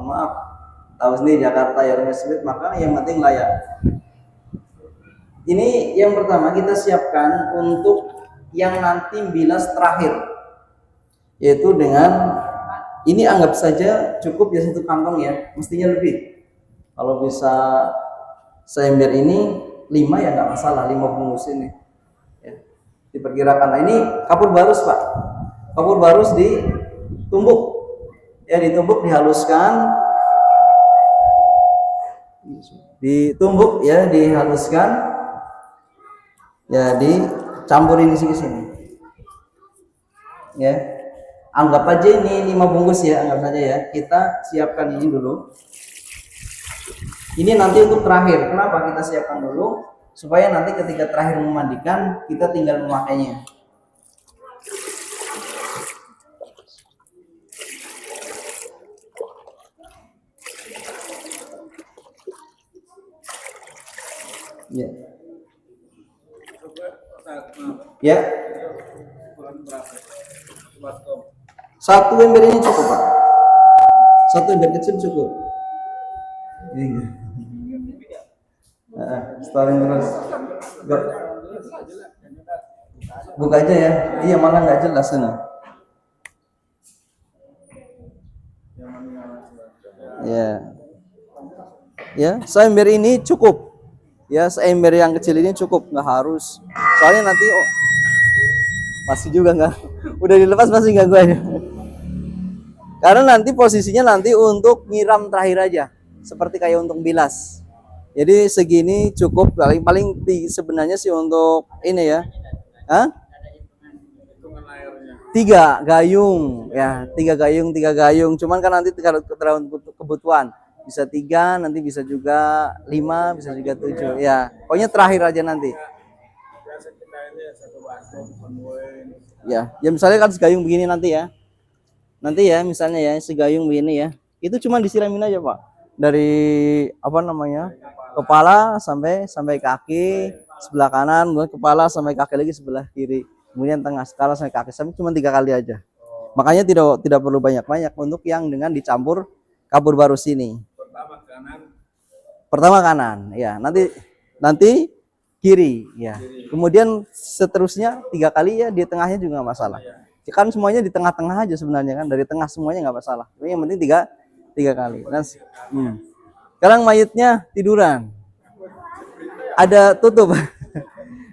mohon maaf, tahu sendiri Jakarta ya sulit, maka yang penting layak. Ini yang pertama kita siapkan untuk yang nanti bilas terakhir, yaitu dengan ini anggap saja cukup ya 1 kantong ya, mestinya lebih. Kalau bisa seember ini 5 ya nggak masalah, 5 bungkus ini ya, diperkirakan. Nah, ini kapur barus Pak, kapur barus ditumbuk ya, ditumbuk, dihaluskan, ditumbuk ya, dihaluskan ya, dicampurin di sini ya. Anggap aja ini 5 bungkus ya, anggap saja ya. Kita siapkan ini dulu. Ini nanti untuk terakhir. Kenapa kita siapkan dulu? Supaya nanti ketika terakhir memandikan, kita tinggal memakainya. Ya. Ya. 1 ember ini cukup Pak. 1 ember kecil cukup. Ini. Storing terus. Buka aja ya. Iya, malah nggak jelas sana. Ya. Ya, seember ini cukup. Ya, seember yang kecil ini cukup, nggak harus. Soalnya nanti masih juga nggak. Udah dilepas masih nggak gue. Karena nanti posisinya nanti untuk nyiram terakhir aja, seperti kayak untuk bilas. Jadi segini cukup, paling sebenarnya sih untuk ini ya. Hah? 3 gayung ya, 3 gayung. Cuman kan nanti tergantung kebutuhan. Bisa 3, nanti bisa juga 5, bisa juga 7 ya. Pokoknya terakhir aja nanti. Ya, ya misalnya kan segayung begini nanti ya. Nanti ya misalnya ya segayung begini ya. Itu cuma disiramin aja Pak. Dari apa namanya? Kepala sampai kaki sebelah kanan, kemudian kepala sampai kaki lagi sebelah kiri. Kemudian tengah skala sampai kaki, sampai cuma 3 kali aja. Makanya tidak perlu banyak-banyak untuk yang dengan dicampur kapur barus ini. Pertama kanan, ya. Nanti kiri, ya. Kemudian seterusnya 3 kali ya, di tengahnya juga nggak masalah. Kan semuanya di tengah-tengah aja sebenarnya kan, dari tengah semuanya nggak masalah. Tapi yang penting 3 kali. Nah, sekarang mayitnya tiduran. Ada tutup.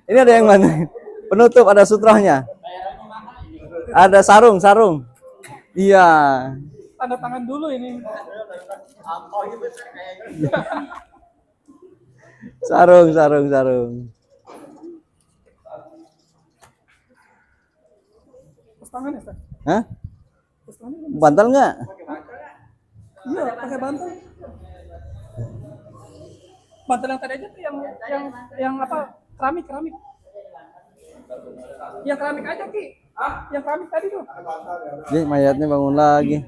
Ini ada yang mana? Penutup, ada sutrohnya. Ada sarung. Iya. Tanda tangan dulu ini. Sarung. Tangan ya, Ustaz? Hah? Bantal nggak? Iya, pakai bantal. Bantal yang tadi aja tuh yang apa? Keramik. Yang keramik aja, Ki. Yang keramik tadi tuh. Jadi mayatnya bangun lagi.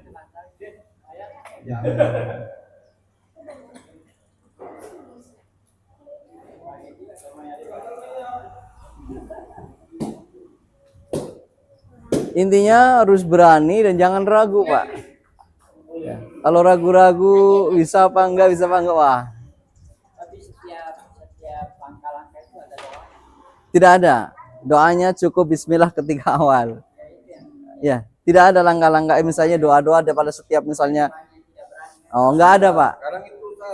Intinya harus berani dan jangan ragu Pak. Ya. Kalau ragu-ragu bisa apa enggak, wah. Tapi setiap langkah-langkah itu ada doanya. Tidak ada. Doanya cukup bismillah ketika awal. Ya, tidak ada langkah-langkah misalnya doa-doa pada setiap misalnya. Oh, enggak ada Pak.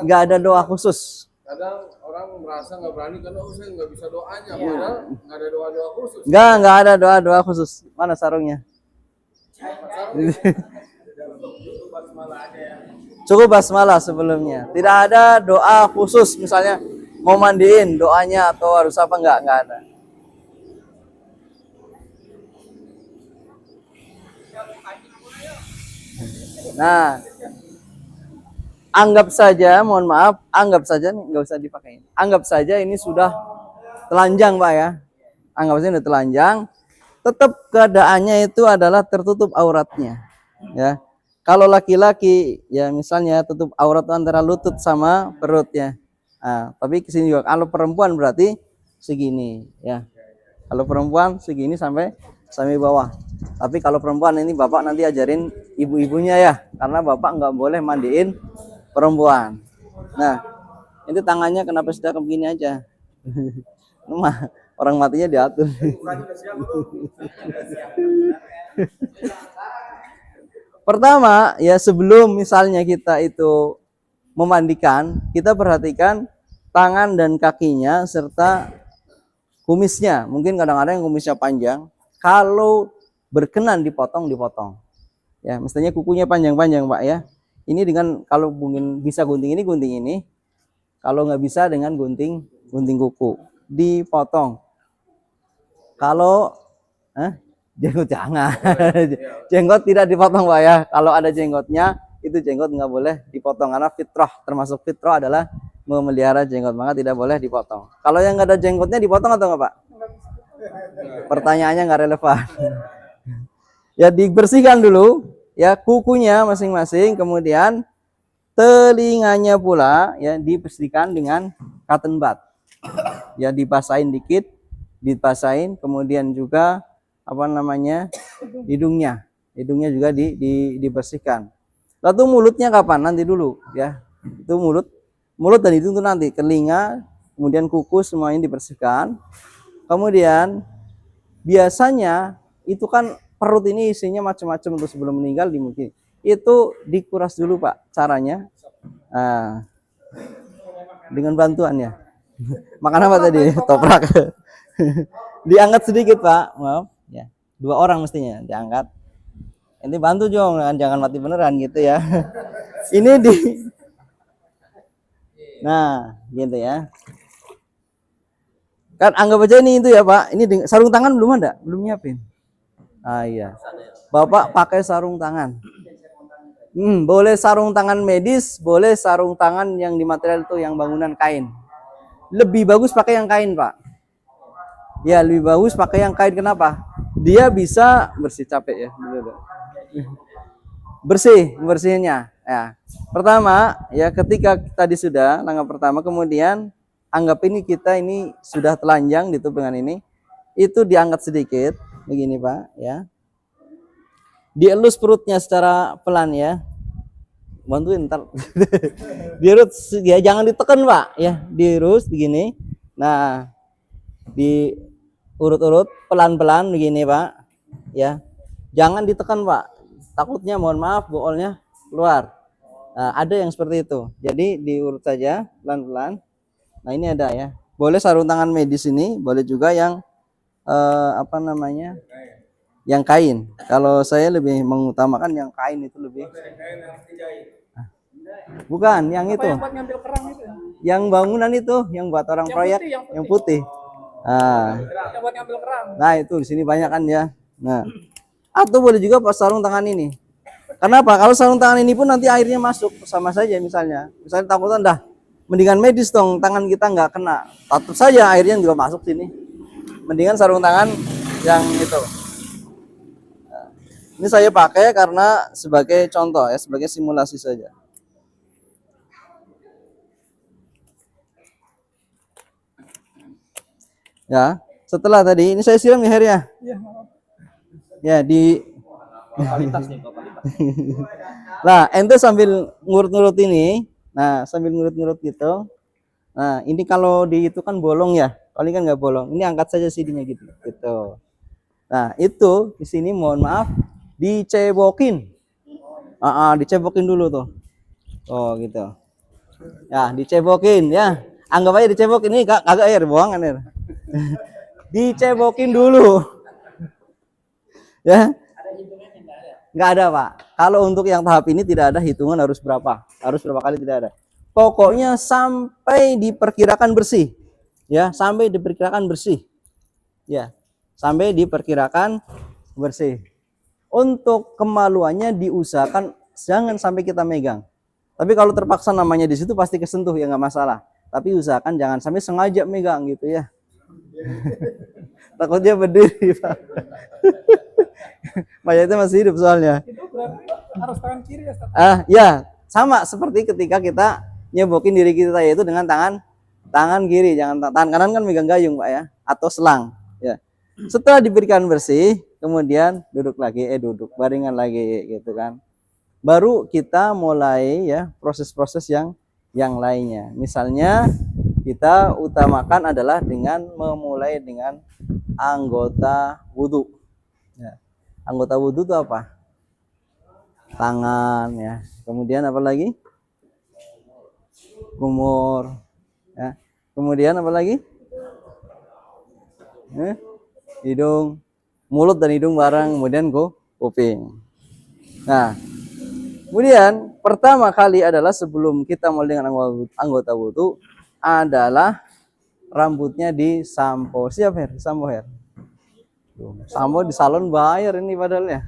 Enggak ada doa khusus. Kadang orang merasa nggak berani karena saya nggak bisa doanya, padahal nggak ada doa-doa khusus. Enggak ada doa-doa khusus. Mana sarungnya? Cukup basmalah sebelumnya. Tidak ada doa khusus misalnya mau mandiin doanya atau harus apa, enggak ada. Nah, anggap saja, mohon maaf, anggap saja nih, nggak usah dipakai. Anggap saja ini sudah telanjang Pak ya. Anggap saja sudah telanjang. Tetap keadaannya itu adalah tertutup auratnya. Ya, kalau laki-laki ya misalnya tutup aurat antara lutut sama perut ya. Nah, tapi kesini juga. Kalau perempuan berarti segini ya. Kalau perempuan segini sampai sampai bawah. Tapi kalau perempuan ini bapak nanti ajarin ibu-ibunya ya, karena bapak nggak boleh mandiin perempuan. Nah, itu tangannya kenapa sudah begini aja? Mah orang matinya diatur. Pertama ya, sebelum misalnya kita itu memandikan, kita perhatikan tangan dan kakinya serta kumisnya. Mungkin kadang-kadang yang kumisnya panjang, kalau berkenan dipotong, dipotong. Ya, mestinya kukunya panjang-panjang, Pak ya. Ini dengan kalau mungkin bisa gunting ini, kalau nggak bisa dengan gunting kuku, dipotong. Kalau jenggot jangan, jenggot tidak dipotong, Pak ya. Kalau ada jenggotnya, itu jenggot nggak boleh dipotong karena fitrah, termasuk fitrah adalah memelihara jenggot, maka tidak boleh dipotong. Kalau yang nggak ada jenggotnya dipotong atau nggak, Pak? Pertanyaannya nggak relevan. Ya, dibersihkan dulu ya kukunya masing-masing, kemudian telinganya pula ya dibersihkan dengan cotton bud. Ya, dibasahin dikit, dibasahin, kemudian juga apa namanya? hidungnya juga dibersihkan. Lalu mulutnya kapan? Nanti dulu ya. Itu mulut dan hidung itu nanti, telinga, kemudian kuku semuanya dibersihkan. Kemudian biasanya itu kan perut ini isinya macam-macam untuk sebelum meninggal dimungkin. Itu dikuras dulu, Pak, caranya. Nah, dengan bantuannya. Makan apa tadi? Toprak. Diangkat sedikit, Pak. Maaf, ya. 2 orang mestinya diangkat. Ini bantu dong, jangan mati beneran gitu ya. Ini nah, gitu ya. Kan anggap aja ini itu ya, Pak. Ini sarung tangan belum ada, belum nyiapin. Ah iya. Bapak pakai sarung tangan. Boleh sarung tangan medis, boleh sarung tangan yang di material itu yang bangunan kain. Lebih bagus pakai yang kain, Pak. Ya, lebih bagus pakai yang kain. Kenapa? Dia bisa bersih, capek ya. Bersihnya. Ya. Pertama, ya ketika tadi sudah langkah pertama, kemudian anggap ini kita ini sudah telanjang di tubuh ini, itu diangkat sedikit begini, Pak ya. Dielus perutnya secara pelan ya. Bantuin ntar. Diurut ya, jangan ditekan, Pak ya. Diurus begini. Nah, diurut-urut pelan-pelan begini, Pak ya. Jangan ditekan, Pak. Takutnya mohon maaf boolnya keluar. Nah, ada yang seperti itu. Jadi diurut saja pelan-pelan. Nah, ini ada ya. Boleh sarung tangan medis ini, boleh juga yang apa namanya? Yang kain. Kalau saya lebih mengutamakan yang kain, itu lebih. Bukan, yang itu. Yang buat ngambil kerang itu. Yang bangunan itu, yang buat orang proyek, yang putih. Nah. Yang buat ngambil kerang. Nah, itu di sini banyak kan ya. Nah. Atau boleh juga pas sarung tangan ini. Kenapa? Kalau sarung tangan ini pun nanti airnya masuk sama saja misalnya. Misalnya takutan dah, mendingan medis dong, tangan kita nggak kena. Tetap saja airnya juga masuk sini. Mendingan sarung tangan yang itu. Nah, ini saya pakai karena sebagai contoh ya, sebagai simulasi saja. Ya, setelah tadi ini saya siram ya, Her ya. Iya. Ya, di Nah, ente sambil ngurut-ngurut ini. Nah, sambil ngurut-ngurut gitu. Nah, ini kalau di itu kan bolong ya. Kalau ini kan nggak bolong. Ini angkat saja sininya gitu. Gitu. Nah, itu di sini mohon maaf dicebokin. Dicebokin dulu tuh. Oh, gitu. Ya, dicebokin ya. Anggap aja dicebok, ini kagak air, buangan air. Dicebokin dulu. Ya. Nggak ada, Pak. Kalau untuk yang tahap ini tidak ada hitungan harus berapa kali, tidak ada. Pokoknya sampai diperkirakan bersih. Ya, sampai diperkirakan bersih. Ya, sampai diperkirakan bersih. Untuk kemaluannya diusahakan jangan sampai kita megang. Tapi kalau terpaksa namanya di situ pasti kesentuh ya, nggak masalah. Tapi usahakan jangan sampai sengaja megang gitu ya. Takutnya berdiri, Pak. Mayatnya masih hidup soalnya. Itu berarti harus tangan kiri ya, Ustaz? Ya, sama seperti ketika kita nyebokin diri kita yaitu dengan tangan kiri, jangan tangan kanan kan megang gayung, Pak ya, atau selang ya. Setelah diberikan bersih, kemudian duduk lagi, baringan lagi gitu kan. Baru kita mulai ya proses-proses yang lainnya. Misalnya kita utamakan adalah dengan memulai dengan anggota wudhu. Ya. Anggota wudhu itu apa? Tangan ya. Kemudian apa lagi? Kumur. Ya. Kemudian apa lagi? Hidung, mulut dan hidung bareng, kemudian kuping. Nah, kemudian pertama kali adalah sebelum kita mulai dengan anggota wudhu adalah rambutnya disampo. Siap Her? Sampo Her. Sampo di salon bayar ini padahal ya.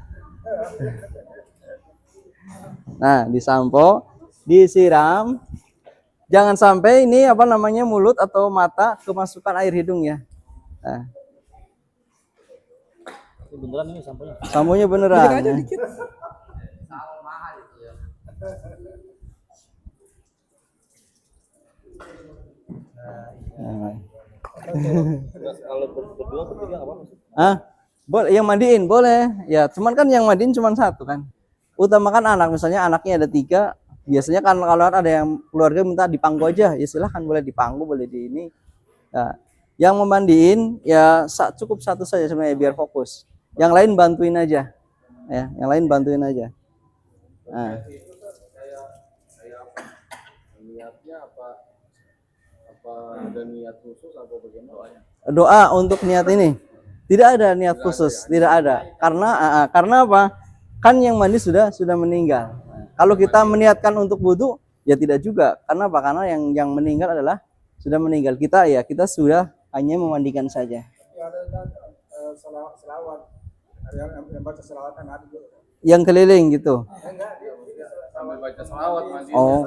Nah, disampo, disiram. Jangan sampai ini apa namanya mulut atau mata kemasukan air hidung ya. Nah. Beneran ini samponya. Samponya beneran. Aja Ya. dikit. Nah. Kalau berdua bertiga apa sih? Boleh yang mandiin boleh. Ya, cuman kan yang mandiin cuma satu kan. Utamakan anak, misalnya anaknya ada 3, biasanya kan kalau ada yang keluarga minta dipangku aja, ya silahkan boleh dipangku, boleh di ini. Nah, yang memandiin ya cukup satu saja sebenarnya biar fokus. Yang lain bantuin aja. Ya, yang lain bantuin aja. Nah. Niatnya apa ada niat khusus apa bagaimana? Doa untuk niat ini tidak ada niat khusus, tidak ada. Karena apa? Kan yang mandi sudah meninggal. Nah, kalau kita meniatkan untuk wudhu, ya tidak juga. Karena apa? Karena yang meninggal adalah sudah meninggal. Kita sudah hanya memandikan saja. Selawat yang baca selawat kan ada juga. Yang keliling gitu. Sambil baca selawat mandi. Oh,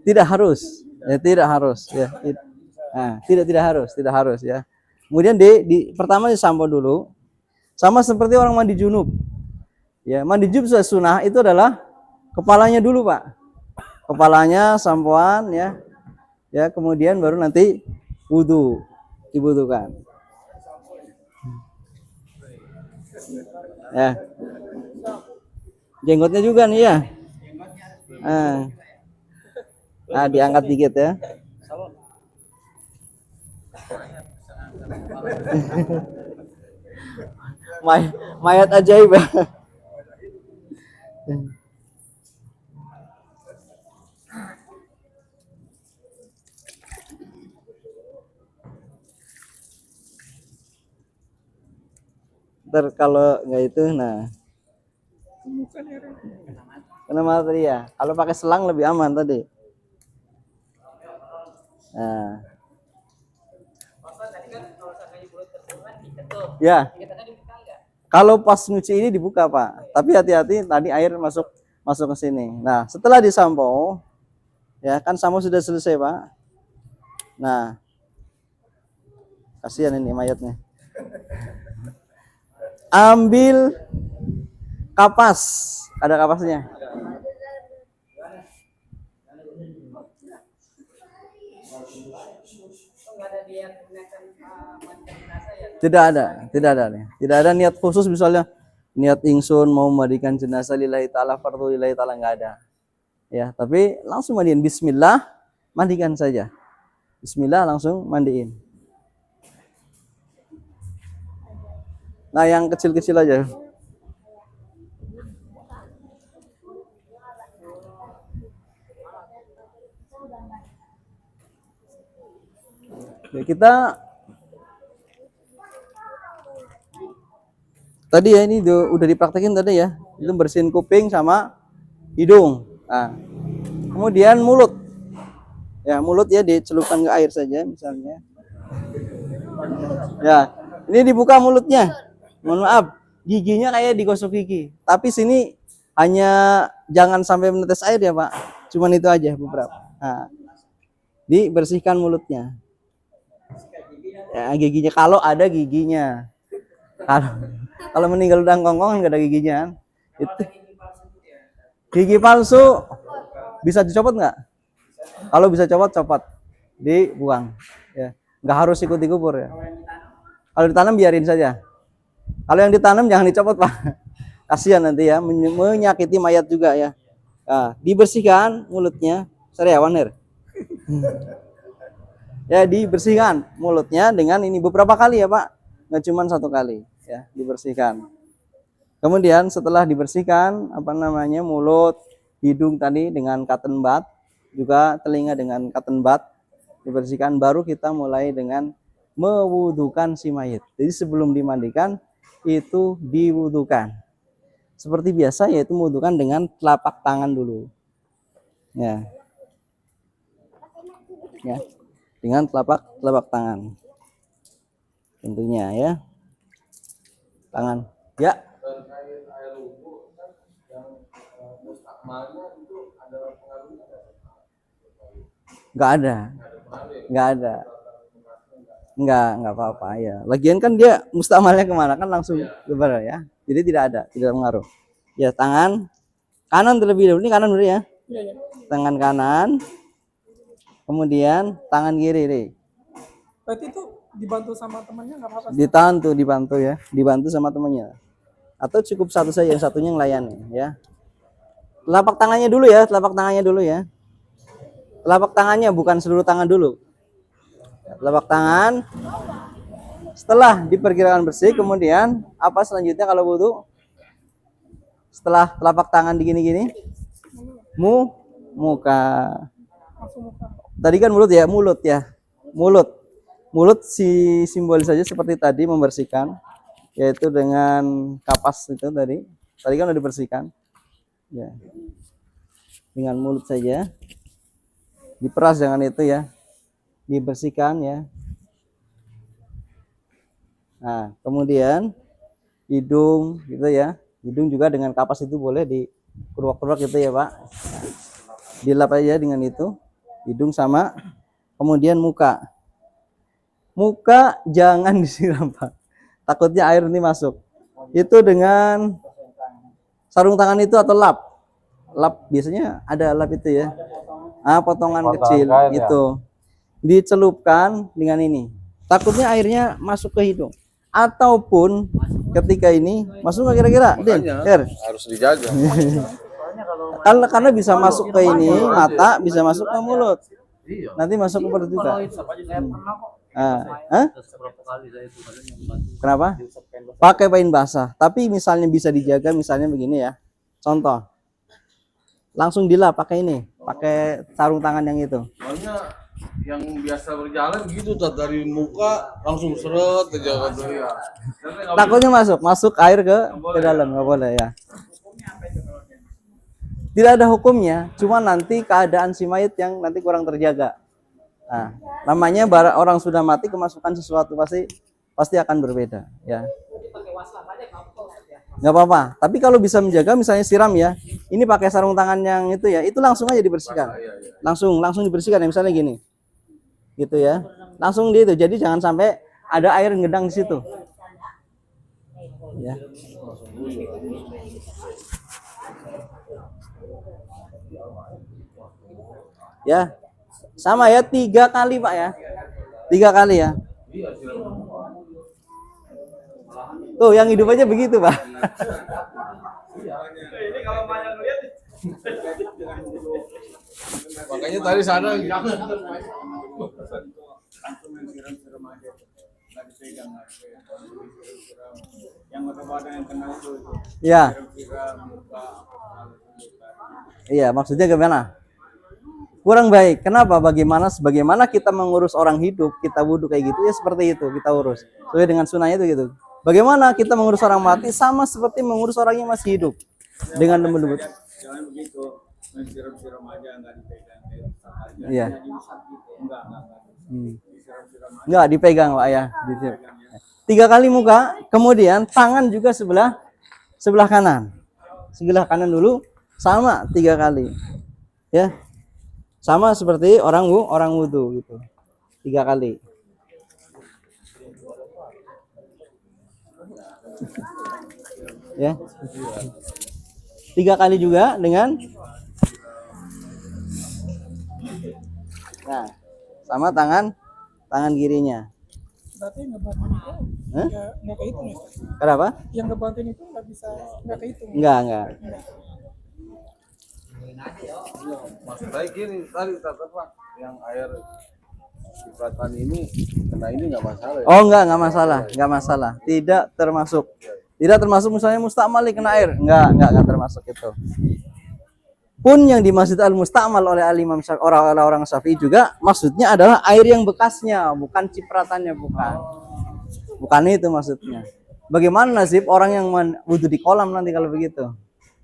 tidak harus. Ya, tidak harus. Ya, nah, tidak harus ya. Kemudian pertama disampo dulu. Sama seperti orang mandi junub. Ya, mandi junub sunnah itu adalah kepalanya dulu, Pak. Kepalanya sampoan ya. Ya, kemudian baru nanti wudu dibutuhkan. Ya. Jenggotnya juga nih ya. Diangkat dikit ya. Mayat ajaib ya. Ntar kalau nggak itu, nah kena mati ya. Kalau pakai selang lebih aman tadi. Nah. Ya. Kalau pas nyuci ini dibuka, Pak. Tapi hati-hati tadi air masuk ke sini. Nah, setelah disampo, ya kan sampo sudah selesai, Pak. Nah, kasihan ini mayatnya. Ambil kapas, ada kapasnya. Tidak ada niat khusus, misalnya niat ingsun mau memandikan jenazah lillahi ta'ala, fardhu lillahi ta'ala, enggak ada. Ya, tapi langsung mandiin, bismillah, mandikan saja. Bismillah langsung mandiin. Nah, yang kecil-kecil aja. Ya, kita tadi ya ini udah dipraktekin tadi ya. Itu bersihin kuping sama hidung. Nah, kemudian mulut. Ya, mulut ya dicelupkan ke air saja misalnya. Ya, ini dibuka mulutnya. Mohon maaf, giginya kayak digosok gigi. Tapi sini hanya jangan sampai menetes air ya, Pak. Cuman itu aja beberapa. Nah, dibersihkan mulutnya. Ya, giginya kalau ada giginya. Kalau meninggal udah ngongkong nggak ada giginya. Itu gigi palsu bisa dicopot nggak? Kalau bisa copot, dibuang. Ya, nggak harus ikut dikubur ya. Kalau ditanam biarin saja. Kalau yang ditanam jangan dicopot Pak. Kasihan nanti ya, menyakiti mayat juga ya. Nah, dibersihkan mulutnya, sariawan Her. Ya, dibersihkan mulutnya dengan ini beberapa kali ya Pak, nggak cuma satu kali ya, dibersihkan. Kemudian setelah dibersihkan mulut, hidung tadi dengan cotton bud, juga telinga dengan cotton bud dibersihkan, baru kita mulai dengan mewudukan si mayit. Jadi sebelum dimandikan itu diwudukan. Seperti biasa yaitu mewudukan dengan telapak tangan dulu. Ya. Ya. Dengan telapak tangan. Tentunya ya. Tangan. Ya. Terkait air wudhu kan yang mustakmalnya itu ada pengaruhnya Nggak ada. Nggak ada. Nggak apa-apa ya. Lagian kan dia mustakmalnya kemana kan langsung lebar ya. Jadi tidak pengaruh. Ya, tangan kanan terlebih dahulu, ini kanan dulu ya. Iya. Tangan kanan. Kemudian tangan kiri nih. Berarti itu dibantu sama temannya nggak apa-apa? Dibantu ya. Dibantu sama temannya. Atau cukup satu saja, yang satunya yang layani ya. Telapak tangannya dulu ya, telapak tangannya bukan seluruh tangan dulu. Telapak tangan. Setelah diperkirakan bersih, kemudian apa selanjutnya kalau wudu? Setelah telapak tangan digini-gini, muka. Langsung muka. Tadi kan mulut ya, mulut si simbolis saja seperti tadi membersihkan, yaitu dengan kapas itu tadi kan udah dibersihkan, ya. Dengan mulut saja, diperas jangan itu ya, dibersihkan ya. Nah, kemudian hidung gitu ya. Hidung juga dengan kapas itu boleh dikeruak-keruak gitu ya, Pak. Dilap aja dengan itu. Hidung sama. Kemudian muka. Muka jangan disiram, Pak. Takutnya air ini masuk. Itu dengan sarung tangan itu atau lap. Lap biasanya ada lap itu ya. Potongan kecil itu. Dicelupkan dengan ini. Takutnya airnya masuk ke hidung. Ataupun ketika ini masuk nggak kira-kira? harus dijaga. Karena bisa masuk ke ini mata, bisa masuk ke mulut. Nanti masuk ke perut juga. Kenapa? Pakai kain basah. Tapi misalnya bisa dijaga, misalnya begini ya. Contoh. Langsung dilap pakai ini, pakai sarung tangan yang itu. Soalnya yang biasa berjalan gitu dari muka langsung seret aja gitu ya. Takutnya masuk air ke dalam, nggak boleh ya. Tidak ada hukumnya, cuma nanti keadaan si mayit yang nanti kurang terjaga. Nah, namanya orang sudah mati kemasukan sesuatu pasti akan berbeda ya. Nggak apa-apa. Tapi kalau bisa menjaga, misalnya siram ya, ini pakai sarung tangan yang itu ya, itu langsung aja dibersihkan. Langsung dibersihkan ya, misalnya gini. Gitu ya. Langsung di itu. Jadi jangan sampai ada air ngedang di situ. Ya. Ya. Sama ya, 3 kali Pak ya. 3 kali ya. Tuh, yang hidup aja begitu, Pak. Ini kalau banyak lihat makanya tadi sana jangan Ya. Iya, maksudnya gimana? Kurang baik. Kenapa? Bagaimana kita mengurus orang hidup, kita wudhu kayak gitu ya, seperti itu kita urus. Sesuai dengan sunnahnya itu gitu. Bagaimana kita mengurus orang mati sama seperti mengurus orang yang masih hidup. Dengan lembut-lembut. Jangan begitu, mensiram-siram aja, nggak dipegang. Iya. Enggak. Enggak dipegang Pak ya. 3 kali muka, kemudian tangan juga sebelah kanan. Sebelah kanan dulu sama 3 kali. Ya. Sama seperti orang wudu gitu. 3 kali. Ya. 3 kali juga dengan sama tangan kirinya. Berarti ngebantuin itu Hah? nggak kehitung ya? Ustaz? Kenapa? Yang ngebantuin itu nggak kehitung. Enggak. Maksud saya gini tadi Pak, yang air cipratan ini kena ini nggak masalah ya? Oh enggak masalah. Tidak termasuk misalnya mustakmal kena air. Enggak termasuk itu. Pun yang dimaksud al-mustakmal oleh al-Imam Syafi'i, orang-orang Syafi'i juga maksudnya adalah air yang bekasnya, bukan cipratannya, bukan itu maksudnya. Bagaimana nasib orang yang wudhu di kolam nanti kalau begitu?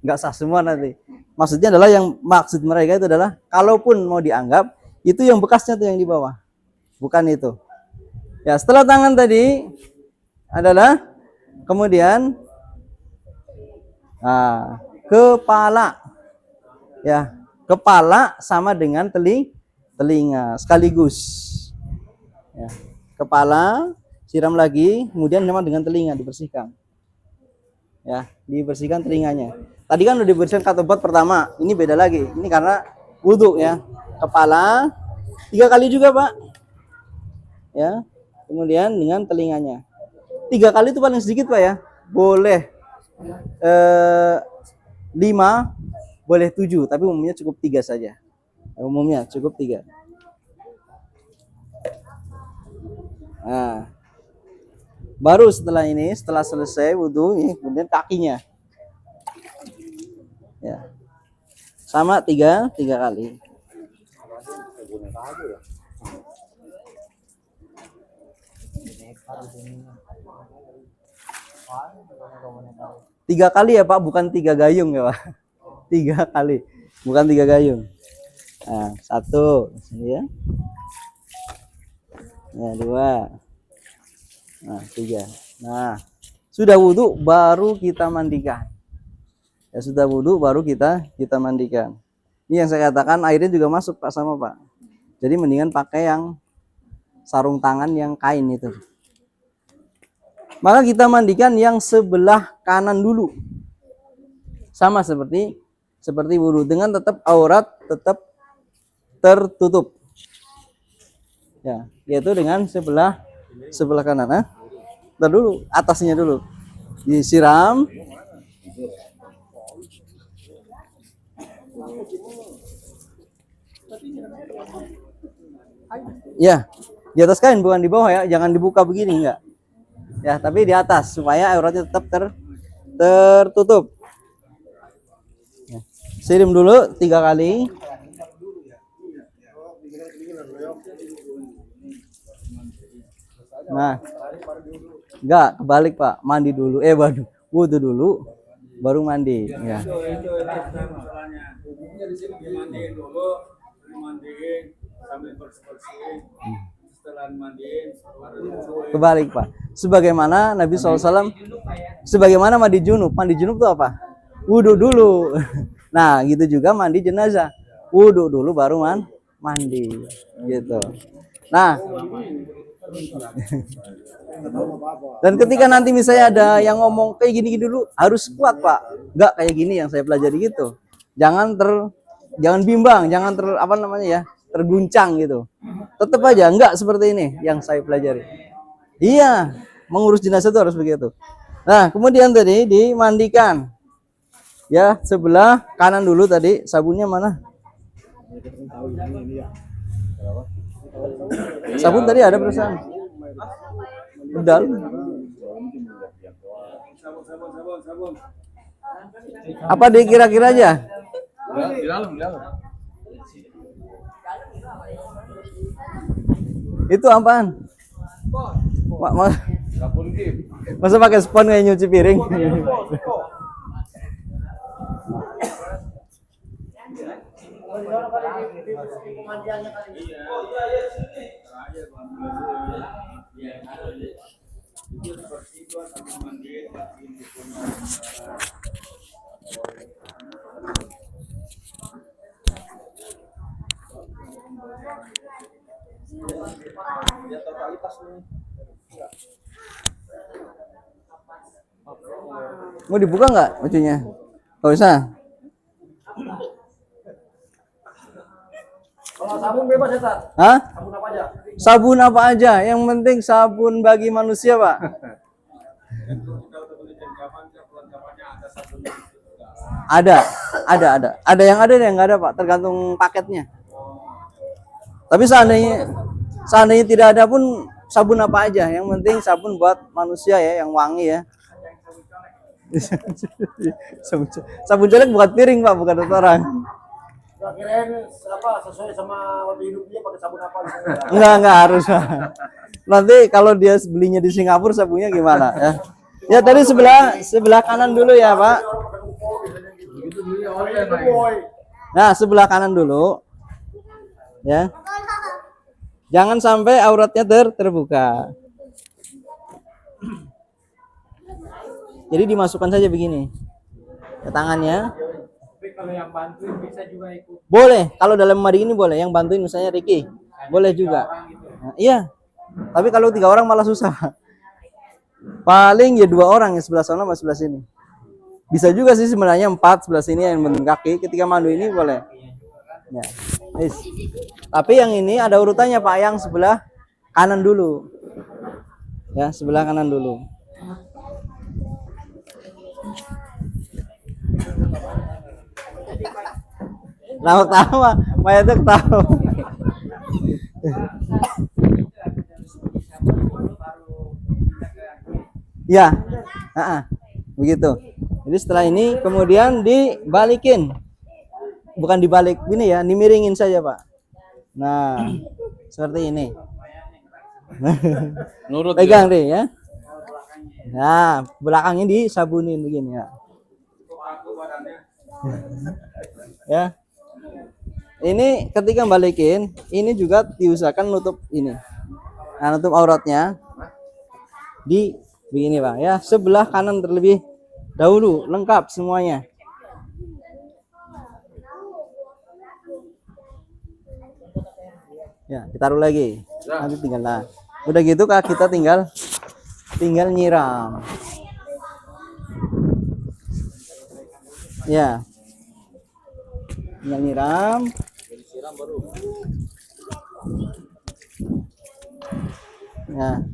Enggak sah semua nanti. Maksudnya adalah yang maksud mereka itu adalah kalaupun mau dianggap itu yang bekasnya tuh yang di bawah, bukan itu. Ya, setelah tangan tadi adalah kemudian kepala. Ya, kepala sama dengan telinga sekaligus. Ya, kepala siram lagi, kemudian sama dengan telinga dibersihkan. Ya, dibersihkan telinganya. Tadi kan udah dibersihkan katobat pertama, ini beda lagi. Ini karena wudhu ya. Kepala 3 kali juga Pak. Ya, kemudian dengan telinganya. 3 kali itu paling sedikit Pak ya. Boleh 5, boleh 7, tapi umumnya cukup 3 saja. Umumnya cukup 3. Nah, baru setelah ini, setelah selesai wudhu, ini kemudian kakinya. Ya, sama 3 kali. Tiga kali ya Pak, bukan 3 gayung ya Pak. 3 kali, bukan 3 gayung. Nah, 1, ya. Nah, 2. Nah, 3. Nah, sudah wudhu baru kita mandikan. Ya sudah wudhu baru kita mandikan. Ini yang saya katakan airnya juga masuk Pak sama Pak. Jadi mendingan pakai yang sarung tangan yang kain itu. Maka kita mandikan yang sebelah kanan dulu. Sama seperti wudhu, dengan tetap aurat tetap tertutup. Ya, yaitu dengan sebelah kanan. Nah, dulu atasnya dulu disiram. Ya, di atas kain bukan di bawah ya, jangan dibuka begini enggak. Ya, tapi di atas supaya auratnya tetap tertutup. Ya. Siram dulu 3 kali. Nah, enggak kebalik Pak, mandi dulu, wudhu dulu, baru mandi. Ya. Itu masalahnya. Hukumnya di sini dimandiin dulu, dimandiin sambil bersih-bersih. Setelah mandiin, baru wudhu. Kebalik Pak. Sebagaimana Nabi SAW, sebagaimana mandi junub itu apa? Wudhu dulu. Nah, gitu juga mandi jenazah. Wudhu dulu baru mandi. Gitu. Nah, dan ketika nanti misalnya ada yang ngomong kayak gini dulu, harus kuat Pak. Enggak kayak gini yang saya pelajari gitu. Jangan bimbang, jangan terguncang gitu. Tetap aja enggak seperti ini yang saya pelajari. Iya, mengurus jenazah itu harus begitu. Nah, kemudian tadi dimandikan. Ya, sebelah kanan dulu tadi, sabunnya mana? Sabun tadi ada perusahaan. Udah. Sabun. Apa dikira-kira aja? Ya, di dalam. Itu apaan? Sabun Kim. Masa pakai spons kayak nyuci piring? Mau dibuka nggak bajunya? Nggak usah. Kalau sabun bebas ya, Tat? Hah? Sabun apa aja? Sabun apa aja? Yang penting sabun bagi manusia, Pak. Kita udah beli jam-jaman, perlengkapannya ada sabunnya. Ada yang ada dan yang nggak ada, Pak. Tergantung paketnya. Tapi seandainya tidak ada pun sabun apa aja. Yang penting sabun buat manusia ya, yang wangi ya. Sabun colek bukan piring, Pak, bukan untuk orang. Gak kirain apa sesuai sama waktu hidupnya pakai sabun apa gitu. Enggak harus. Nanti kalau dia belinya di Singapura sabunnya gimana ya? Ya tadi sebelah kanan dulu ya, Pak. Nah, sebelah kanan dulu. Ya. Jangan sampai auratnya terbuka. Jadi dimasukkan saja begini. Ke tangannya. Tapi kalau yang bantuin bisa juga ikut Boleh, kalau dalam mandi ini boleh. Yang bantuin misalnya Ricky, boleh juga. Nah, iya. Tapi kalau 3 orang malah susah. Paling ya 2 orang, ya sebelah sana sama sebelah sini. Bisa juga sih sebenarnya 4 sebelah sini yang penting kaki. Ketika mandu ini boleh. Ya. Yes. Tapi yang ini ada urutannya, Pak. Yang sebelah kanan dulu. Ya, sebelah kanan dulu. Tahu, Maya tuh tahu. Ya, begitu. Jadi setelah ini kemudian dibalikin, bukan dibalik ini ya, dimiringin saja, Pak. Nah, seperti ini. Nurut Pegang deh ya. Nah, belakangnya disabunin begini ya. Ya. Ini ketika balikin, ini juga diusahakan nutup ini. Nah, nutup auratnya di begini, Pak ya. Sebelah kanan terlebih dahulu, lengkap semuanya. Ya, ditaruh lagi. Nanti tinggal lah. Udah gitu Kak, kita tinggal nyiram. Ya. Tinggal nyiram. Ya.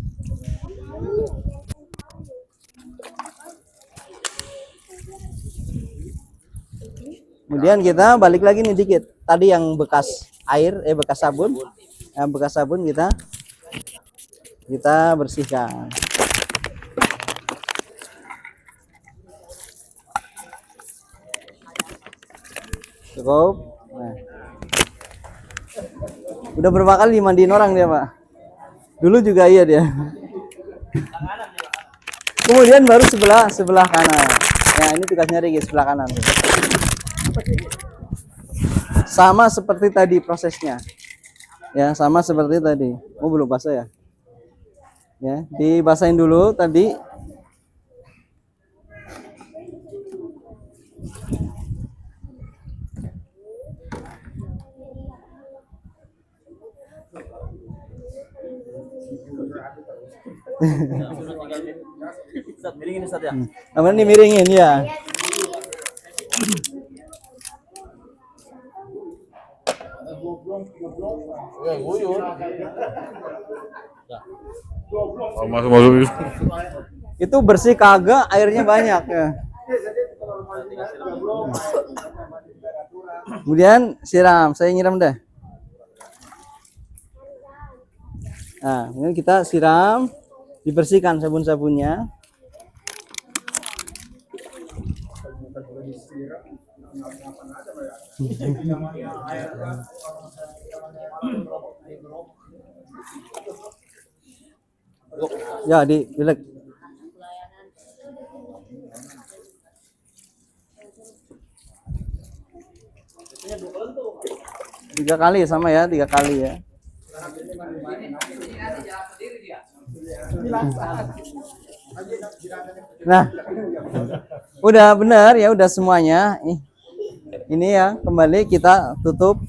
Kemudian kita balik lagi nih dikit. Tadi yang bekas air, bekas sabun. Yang bekas sabun kita bersihkan. Cukup. Nah. Udah berapa kali dimandiin orang dia, Pak? Dulu juga iya dia. Kemudian baru sebelah kanan. Ya, ini tugasnya Rigi, sebelah kanan. Sama seperti tadi prosesnya. Ya, sama seperti tadi. Oh, belum basah ya? Ya, dibasahin dulu tadi. Ustaz, miringin Ustaz ya. Namanya dimiringin ya. Masuk. Itu bersih kagak, airnya banyak ya. Kemudian siram, saya nyiram dah. Nah, ini kita siram, dibersihkan sabun-sabunnya. Ya, dilek. Tiga kali sama ya, 3 kali ya. Nah, udah benar ya, udah semuanya. Ini ya, kembali kita tutup.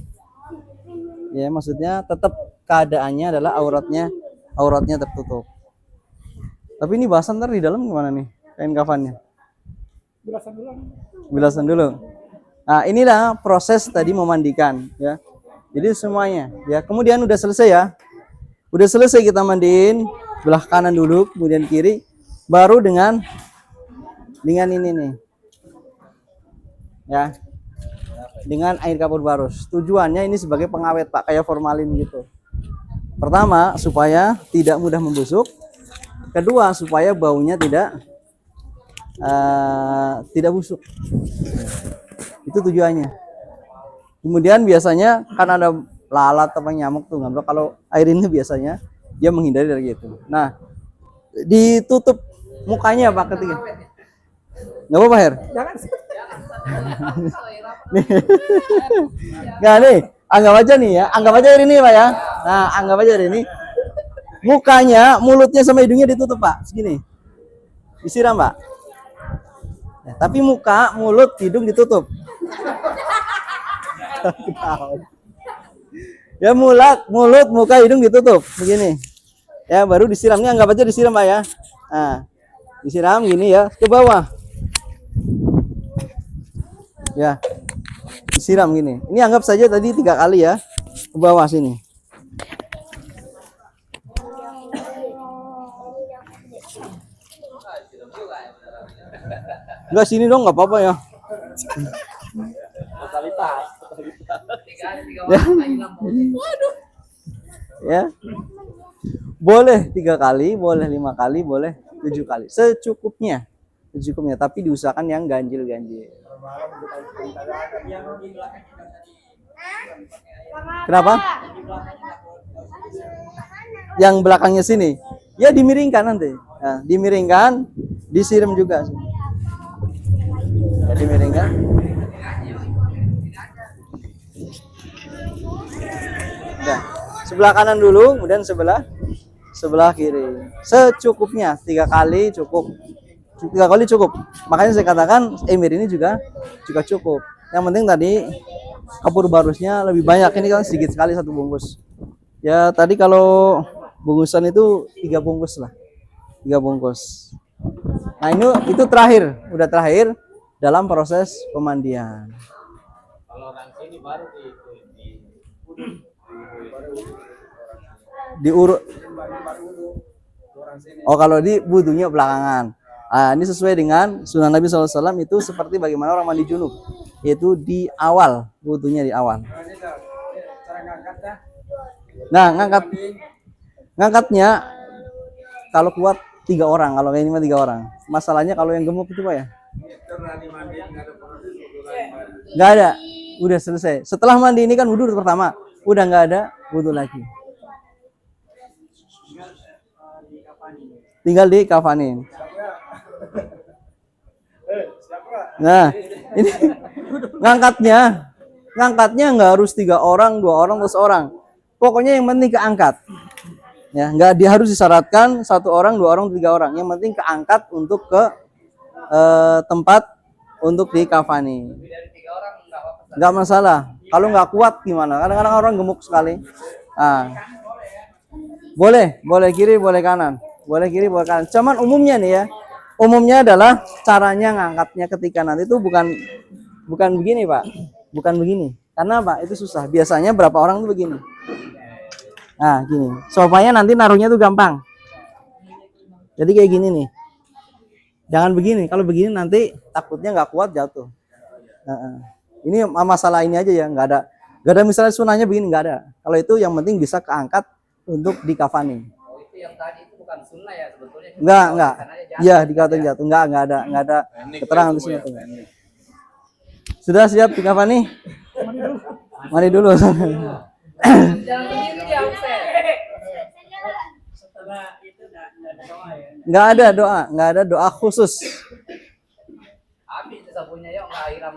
Ya, maksudnya tetap keadaannya adalah auratnya tertutup. Tapi ini bahasan ntar di dalam gimana nih kain kafannya? Bilasan dulu. Nah, inilah proses tadi memandikan ya. Jadi semuanya ya. Kemudian udah selesai ya. Udah selesai kita mandiin belah kanan dulu, kemudian kiri, baru dengan ini nih. Ya. Dengan air kapur barus. Tujuannya ini sebagai pengawet, Pak, kayak formalin gitu. Pertama, supaya tidak mudah membusuk. Kedua, supaya baunya tidak busuk. Itu tujuannya. Kemudian biasanya kan ada lalat atau nyamuk tuh ngambil. Kalau air ini biasanya dia menghindari dari itu. Nah, ditutup mukanya Pak ketika. Nggak apa-apa, Her? Jangan. Nggak nih, anggap aja nih ya, anggap aja air ini Pak ya. Nah, anggap aja air ini. Mukanya, mulutnya sama hidungnya ditutup Pak, segini. Disiram Pak. Ya, tapi muka, mulut, hidung ditutup. Ya mulut, muka, hidung ditutup begini. Ya baru disiram. Ini anggap aja disiram Pak ya. Nah, disiram gini ya ke bawah. Ya, disiram gini. Ini anggap saja tadi 3 kali ya ke bawah sini. Enggak sini dong, nggak apa-apa ya. Ya. Boleh 3 kali, boleh 5 kali, boleh 7 kali. Secukupnya. Tapi diusahakan yang ganjil-ganjil. Kenapa? Yang belakangnya sini. Ya dimiringkan nanti. Nah, dimiringkan, disiram juga. Ya, dimiringkan. Nah, sebelah kanan dulu, kemudian sebelah kiri. Secukupnya 3 kali cukup. 3 kali cukup. Makanya saya katakan emir ini juga cukup. Yang penting tadi kapur barusnya lebih banyak. Ini kan sedikit sekali 1 bungkus. Ya tadi kalau bungkusan itu 3 bungkus lah. 3 bungkus. Nah itu terakhir, udah terakhir dalam proses pemandian. Kalau orang sini baru diurut. Oh kalau di wudunya belakangan. Ini sesuai dengan sunnah Nabi SAW itu seperti bagaimana orang mandi junub, yaitu di awal, wudunya di awal. Nah ngangkatnya kalau kuat 3 orang, kalau kayak ini mah 3 orang. Masalahnya kalau yang gemuk itu Pak ya? Nggak ada, udah selesai. Setelah mandi ini kan wudu pertama, udah nggak ada wudu lagi. Tinggal dikafanin. Nah, ini ngangkatnya nggak harus 3 orang, 2 orang, terus orang. Pokoknya yang penting keangkat. Ya, nggak harus disyaratkan 1 orang, 2 orang, 3 orang. Yang penting keangkat untuk ke tempat untuk dikafani. Nggak masalah. Kalau nggak kuat gimana? Kadang-kadang orang gemuk sekali. Nah, boleh kiri, boleh kanan. Boleh kiri, boleh kanan. Cuman umumnya nih ya. Umumnya adalah caranya ngangkatnya ketika nanti itu bukan begini Pak. Bukan begini. Karena Pak itu susah. Biasanya berapa orang tuh begini. Nah gini. Supaya nanti naruhnya tuh gampang. Jadi kayak gini nih. Jangan begini. Kalau begini nanti takutnya nggak kuat jatuh. Ini masalah ini aja ya. Nggak ada misalnya sunahnya begini, nggak ada. Kalau itu yang penting bisa keangkat untuk dikafani. Oh, itu yang tadi itu bukan sunnah ya sebetulnya. Enggak. Iya, dikatain jatuh. Enggak ada keterangan di sini. Sudah siap dikafani? Mari dulu. Jangan begini ya, Ustaz. Setelah itu enggak ada doa ya. Enggak ada doa khusus. Habis itu sapunya ya, enggak